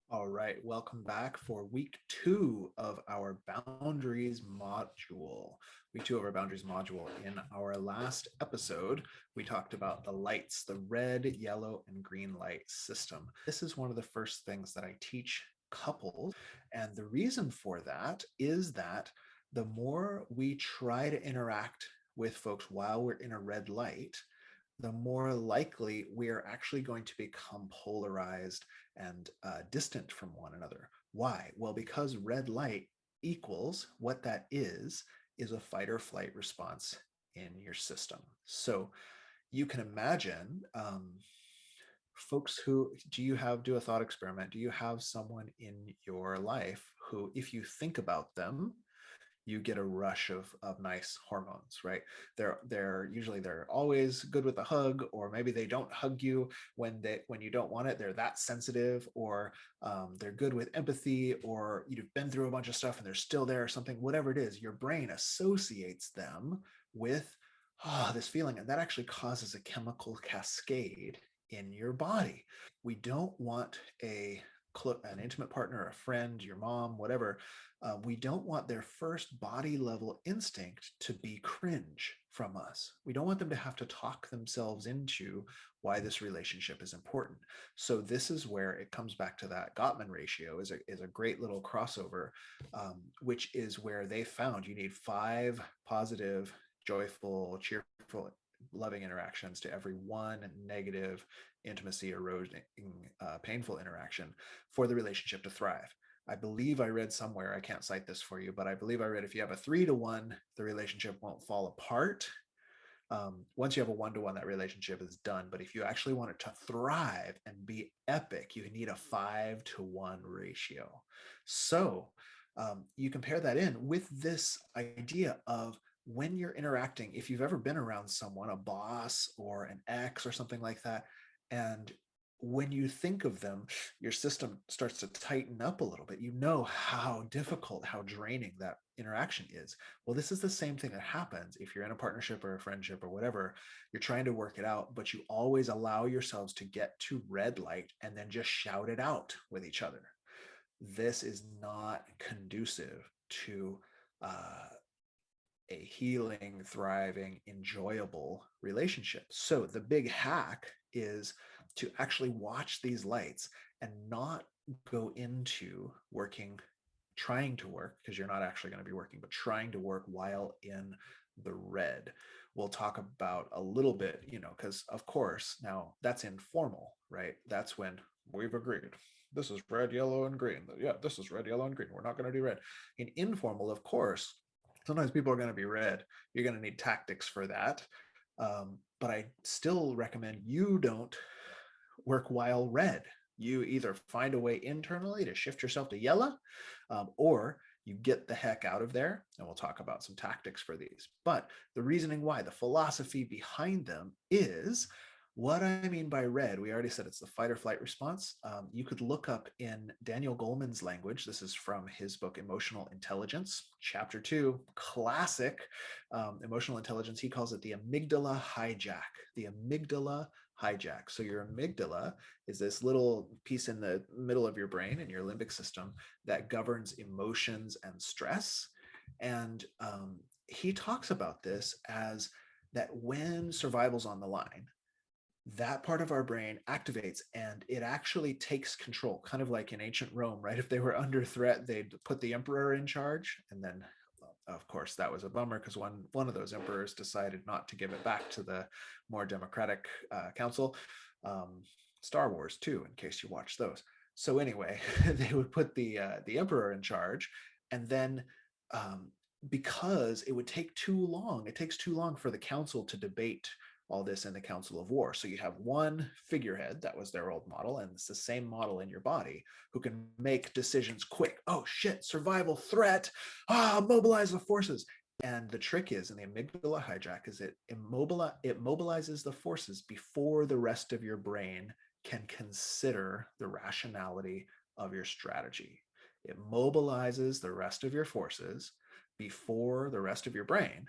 All right, welcome back for week two of our boundaries module. Week two of our boundaries module. In our last episode, we talked about the lights, the red, yellow, and green light system. This is one of the first things that I teach couples. And the reason for that is that the more we try to interact with folks while we're in a red light, the more likely we are actually going to become polarized and distant from one another. Why? Well, because red light equals what that is a fight or flight response in your system. So you can imagine folks who do a thought experiment. Do you have someone in your life who, if you think about them, you get a rush of nice hormones, right? They're always good with a hug, or maybe they don't hug you when you don't want it. They're that sensitive, or they're good with empathy, or you've been through a bunch of stuff and they're still there, or something. Whatever it is, your brain associates them with this feeling, and that actually causes a chemical cascade in your body. We don't want an intimate partner, a friend, your mom, whatever, we don't want their first body level instinct to be cringe from us. We don't want them to have to talk themselves into why this relationship is important. So this is where it comes back to that Gottman ratio is a great little crossover, which is where they found you need 5 positive, joyful, cheerful, loving interactions to every 1 negative, intimacy eroding, painful interaction for the relationship to thrive. I believe I read somewhere, I can't cite this for you, but I believe I read if you have a 3-to-1, the relationship won't fall apart. Once you have a 1-to-1, that relationship is done. But if you actually want it to thrive and be epic, you need a 5-to-1 ratio. So you compare that in with this idea of when you're interacting, if you've ever been around someone, a boss or an ex or something like that, and when you think of them, your system starts to tighten up a little bit. You know how difficult, how draining that interaction is. Well, this is the same thing that happens if you're in a partnership or a friendship or whatever. You're trying to work it out, but you always allow yourselves to get to red light and then just shout it out with each other. This is not conducive to a healing, thriving, enjoyable relationship. So the big hack is to actually watch these lights and not go into working, trying to work, because you're not actually going to be working, but trying to work while in the red. We'll talk about a little bit, because of course, now that's informal, right? That's when we've agreed. This is red, yellow, and green. Yeah, this is red, yellow, and green. We're not going to do red. In informal, of course, sometimes people are going to be red. You're going to need tactics for that. But I still recommend you don't work while red. You either find a way internally to shift yourself to yellow, or you get the heck out of there. And we'll talk about some tactics for these. But the reasoning why, the philosophy behind them is what I mean by red. We already said it's the fight or flight response. You could look up in Daniel Goleman's language. This is from his book, Emotional Intelligence, chapter 2, classic emotional intelligence. He calls it the amygdala hijack. The amygdala hijack. So your amygdala is this little piece in the middle of your brain and your limbic system that governs emotions and stress. And he talks about this as that when survival's on the line, that part of our brain activates and it actually takes control, kind of like in ancient Rome, right? If they were under threat, they'd put the emperor in charge. And then, of course, that was a bummer because one of those emperors decided not to give it back to the more democratic council. Star Wars, too, in case you watch those. So anyway, they would put the emperor in charge, and then because it would take too long, it takes too long for the council to debate all this in the Council of War. So you have one figurehead, that was their old model, and it's the same model in your body, who can make decisions quick. Oh shit, survival threat. Mobilize the forces. And the trick is in the amygdala hijack is it mobilizes the forces before the rest of your brain can consider the rationality of your strategy. It mobilizes the rest of your forces before the rest of your brain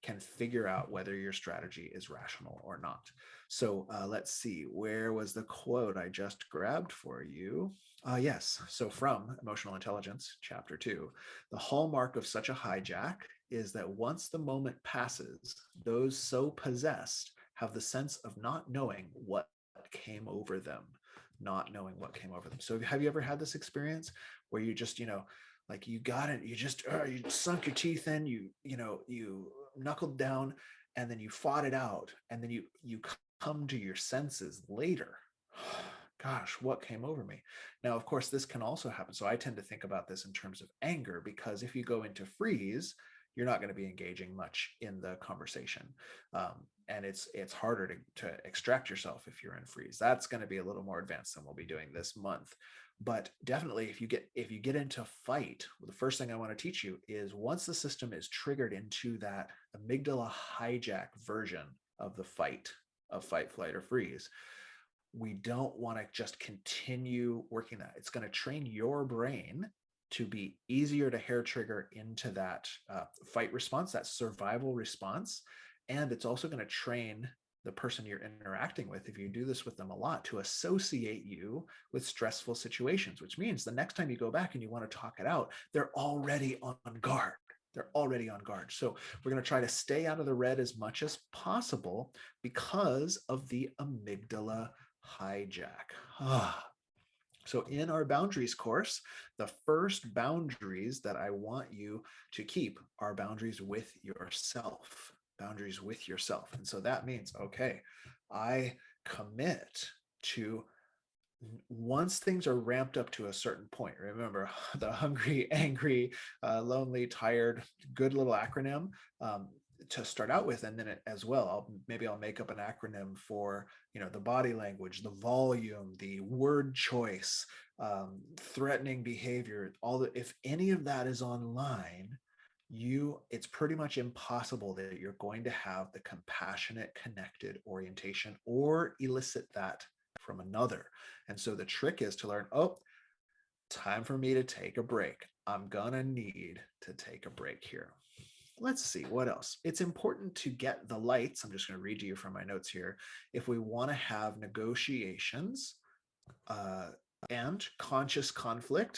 can figure out whether your strategy is rational or not. So let's see, where was the quote I just grabbed for you? Yes, so from Emotional Intelligence, Chapter 2, the hallmark of such a hijack is that once the moment passes, those so possessed have the sense of not knowing what came over them, not knowing what came over them. So have you ever had this experience where you just, like you got it, you just, you sunk your teeth in, you knuckled down, and then you fought it out, and then you come to your senses later. Gosh, what came over me? Now, of course, this can also happen. So I tend to think about this in terms of anger, because if you go into freeze, you're not going to be engaging much in the conversation. And it's harder to extract yourself if you're in freeze. That's going to be a little more advanced than we'll be doing this month. But definitely, if you get into fight, well, the first thing I want to teach you is once the system is triggered into that amygdala hijack version of the fight, flight, or freeze, we don't want to just continue working that. It's going to train your brain to be easier to hair trigger into that fight response, that survival response. And it's also going to train the person you're interacting with, if you do this with them a lot, to associate you with stressful situations, which means the next time you go back and you want to talk it out, they're already on guard. They're already on guard. So we're going to try to stay out of the red as much as possible because of the amygdala hijack. So in our boundaries course, the first boundaries that I want you to keep are boundaries with yourself. Boundaries with yourself. And so that means, okay, I commit to, once things are ramped up to a certain point, remember the hungry, angry, lonely, tired, good little acronym to start out with. And then as well, maybe I'll make up an acronym for, the body language, the volume, the word choice, threatening behavior, if any of that is online, it's pretty much impossible that you're going to have the compassionate, connected orientation or elicit that from another. And so the trick is to learn, time for me to take a break. I'm gonna need to take a break here. Let's see what else. It's important to get the lights. I'm just going to read to you from my notes here. If we want to have negotiations and conscious conflict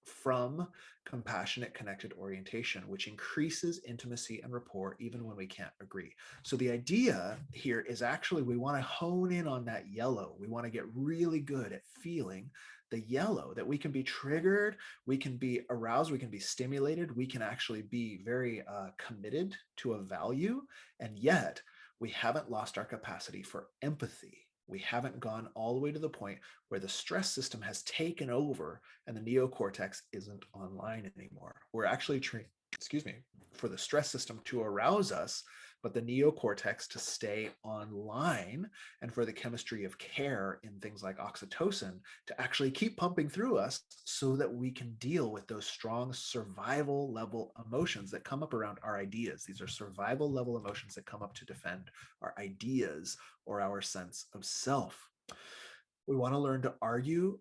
from compassionate, connected orientation, which increases intimacy and rapport even when we can't agree. So the idea here is actually we want to hone in on that yellow. We want to get really good at feeling the yellow, that we can be triggered, we can be aroused, we can be stimulated, we can actually be very committed to a value, and yet we haven't lost our capacity for empathy. We haven't gone all the way to the point where the stress system has taken over and the neocortex isn't online anymore. We're actually trained, for the stress system to arouse us, but the neocortex to stay online, and for the chemistry of care in things like oxytocin to actually keep pumping through us so that we can deal with those strong survival level emotions that come up around our ideas. These are survival level emotions that come up to defend our ideas or our sense of self. We want to learn to argue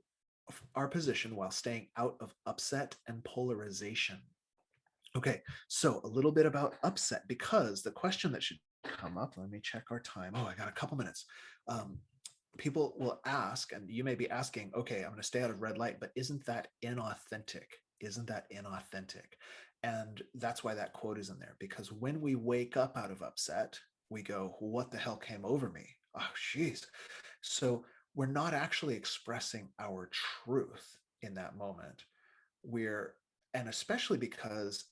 our position while staying out of upset and polarization. Okay, so a little bit about upset, because the question that should come up, let me check our time. I got a couple minutes. People will ask, and you may be asking, okay, I'm going to stay out of red light, but isn't that inauthentic? Isn't that inauthentic? And that's why that quote is in there, because when we wake up out of upset, we go, what the hell came over me? Oh, geez. So we're not actually expressing our truth in that moment. And especially because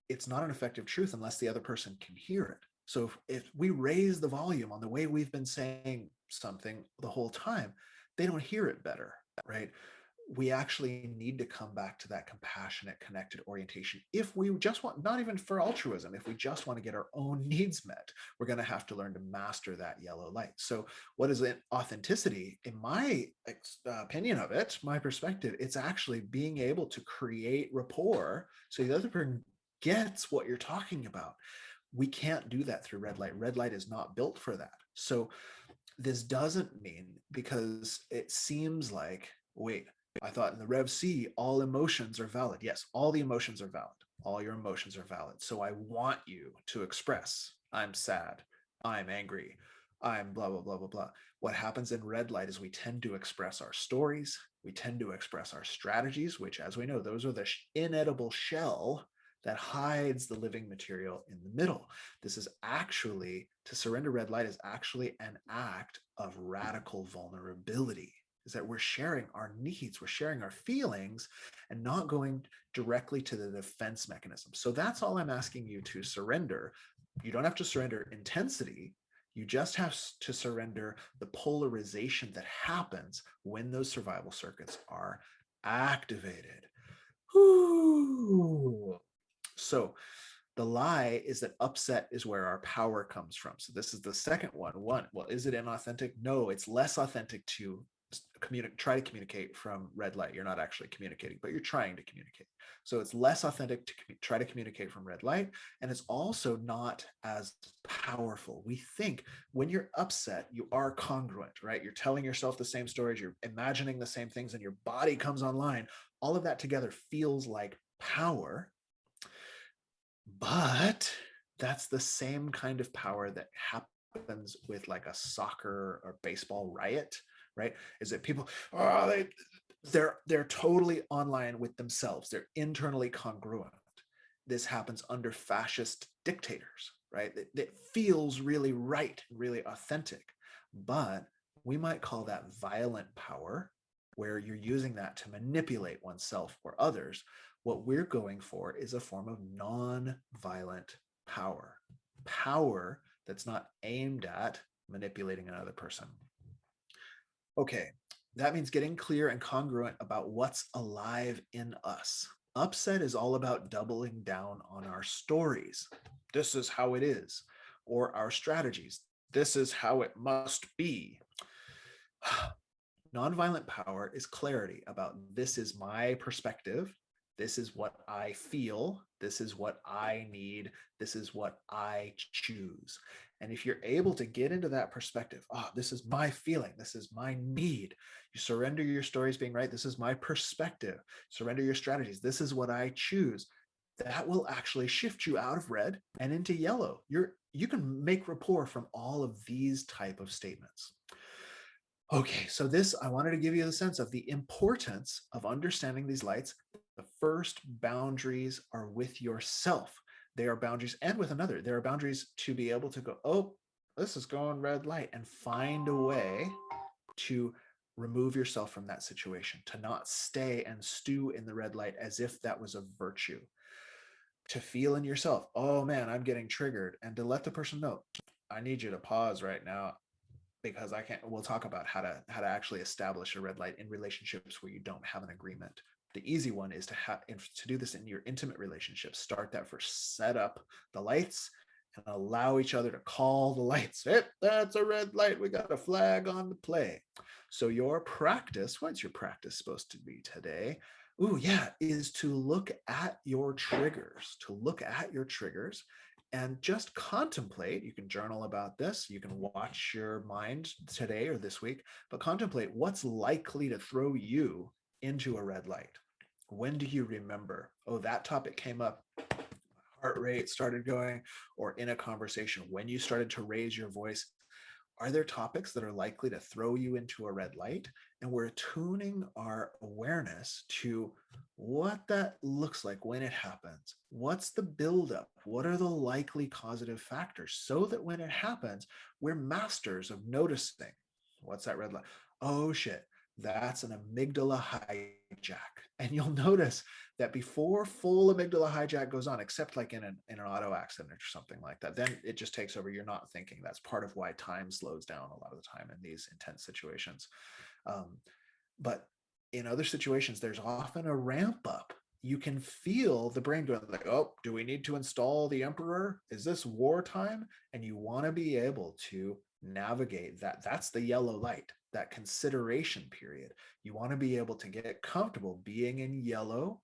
it's not an effective truth unless the other person can hear it. So if we raise the volume on the way we've been saying something the whole time, they don't hear it better, right? We actually need to come back to that compassionate, connected orientation. If we just want, not even for altruism, if we just want to get our own needs met, we're going to have to learn to master that yellow light. So what is it? Authenticity, in my opinion of it, my perspective, it's actually being able to create rapport so the other person gets what you're talking about. We can't do that through red light. Red light is not built for that. So this doesn't mean, because it seems like, wait, I thought in the Rev C, all emotions are valid. Yes, all the emotions are valid. All your emotions are valid. So I want you to express, I'm sad, I'm angry, I'm blah, blah, blah, blah, blah. What happens in red light is we tend to express our stories. We tend to express our strategies, which, as we know, those are the inedible shell that hides the living material in the middle. This is actually, to surrender red light is actually an act of radical vulnerability, is that we're sharing our needs, we're sharing our feelings, and not going directly to the defense mechanism. So that's all I'm asking you to surrender. You don't have to surrender intensity. You just have to surrender the polarization that happens when those survival circuits are activated. Whew. So the lie is that upset is where our power comes from. So this is the second one. Well, is it inauthentic? No, it's less authentic to try to communicate from red light. You're not actually communicating, but you're trying to communicate. So it's less authentic to try to communicate from red light, and it's also not as powerful. We think when you're upset, you are congruent, right? You're telling yourself the same stories, you're imagining the same things, and your body comes online. All of that together feels like power, but that's the same kind of power that happens with like a soccer or baseball riot, right? Is that people, they're totally online with themselves. They're internally congruent. This happens under fascist dictators, right? It feels really right, really authentic, but we might call that violent power, where you're using that to manipulate oneself or others. What we're going for is a form of non-violent power, power that's not aimed at manipulating another person. Okay, that means getting clear and congruent about what's alive in us. Upset is all about doubling down on our stories. This is how it is. Or our strategies. This is how it must be. Nonviolent power is clarity about this is my perspective. This is what I feel. This is what I need. This is what I choose. And if you're able to get into that perspective, this is my feeling. This is my need. You surrender your stories being right. This is my perspective. Surrender your strategies. This is what I choose. That will actually shift you out of red and into yellow. You can make rapport from all of these type of statements. Okay, so I wanted to give you the sense of the importance of understanding these lights. The first boundaries are with yourself. They are boundaries and with another. There are boundaries to be able to go, oh, this is going red light, and find a way to remove yourself from that situation, to not stay and stew in the red light as if that was a virtue. To feel in yourself, oh man, I'm getting triggered, and to let the person know, I need you to pause right now, because I can't. We'll talk about how to actually establish a red light in relationships where you don't have an agreement. The easy one is to do this in your intimate relationships. Start that first. Set up the lights and allow each other to call the lights. Hey, that's a red light. We got a flag on the play. So your practice, what's your practice supposed to be today? Is to look at your triggers. And just contemplate. You can journal about this. You can watch your mind today or this week, but contemplate what's likely to throw you into a red light. When do you remember? Oh, that topic came up. Heart rate started going, or in a conversation, when you started to raise your voice. Are there topics that are likely to throw you into a red light? And we're tuning our awareness to what that looks like when it happens. What's the buildup? What are the likely causative factors? So that when it happens, we're masters of noticing. What's that red light? Oh shit, that's an amygdala hijack. And you'll notice that before full amygdala hijack goes on, except like in an auto accident or something like that, then it just takes over. You're not thinking. That's part of why time slows down a lot of the time in these intense situations. But in other situations, there's often a ramp up. You can feel the brain going like, oh, do we need to install the emperor? Is this wartime? And you want to be able to navigate that. That's the yellow light, that consideration period. You want to be able to get comfortable being in yellow.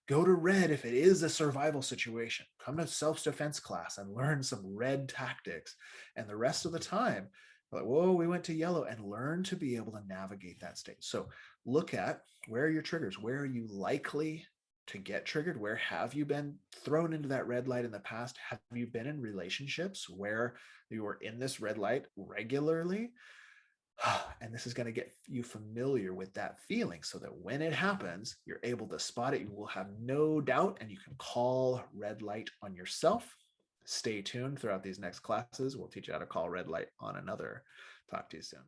Go to red if it is a survival situation. Come to self-defense class and learn some red tactics. And the rest of the time, like, whoa, we went to yellow, and learn to be able to navigate that state. So look at, where are your triggers? Where are you likely to get triggered? Where have you been thrown into that red light in the past? Have you been in relationships where you were in this red light regularly? And this is going to get you familiar with that feeling so that when it happens, you're able to spot it. You will have no doubt and you can call red light on yourself. Stay tuned throughout these next classes. We'll teach you how to call red light on another. Talk to you soon.